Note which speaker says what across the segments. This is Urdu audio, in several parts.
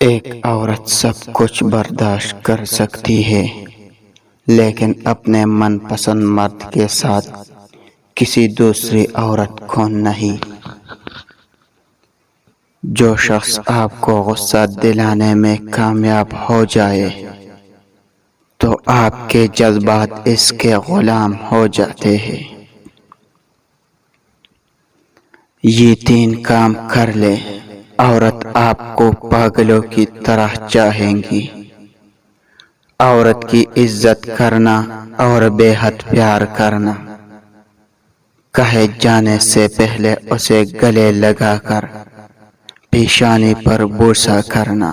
Speaker 1: ایک عورت سب کچھ برداشت کر سکتی ہے لیکن اپنے من پسند مرد کے ساتھ کسی دوسری عورت کو نہیں۔ جو شخص آپ کو غصہ دلانے میں کامیاب ہو جائے تو آپ کے جذبات اس کے غلام ہو جاتے ہیں۔ یہ 3 کام کر لے، عورت آپ کو پاگلوں کی طرح چاہیں گی۔ عورت کی عزت کرنا اور بے حد پیار کرنا، کہے جانے سے پہلے اسے گلے لگا کر پیشانی پر بوسہ کرنا،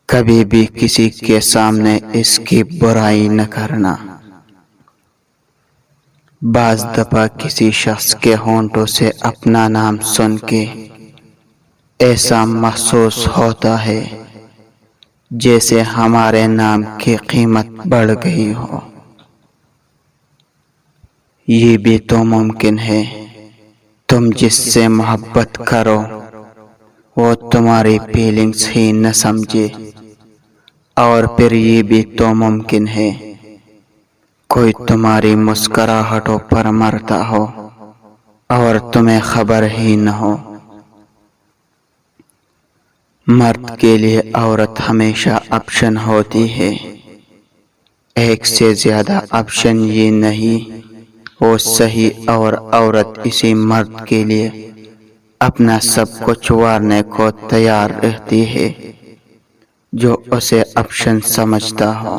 Speaker 1: کبھی بھی کسی کے سامنے اس کی برائی نہ کرنا۔ بعض دفعہ کسی شخص کے ہونٹوں سے اپنا نام سن کے ایسا محسوس ہوتا ہے جیسے ہمارے نام کی قیمت بڑھ گئی ہو۔ یہ بھی تو ممکن ہے تم جس سے محبت کرو وہ تمہاری فیلنگز ہی نہ سمجھے، اور پھر یہ بھی تو ممکن ہے کوئی تمہاری مسکراہٹوں پر مرتا ہو اور تمہیں خبر ہی نہ ہو۔ مرد کے لیے عورت ہمیشہ آپشن ہوتی ہے، ایک سے زیادہ آپشن یہ نہیں وہ صحیح، اور عورت اسی مرد کے لیے اپنا سب کچھ وارنے کو تیار رہتی ہے جو اسے آپشن سمجھتا ہو۔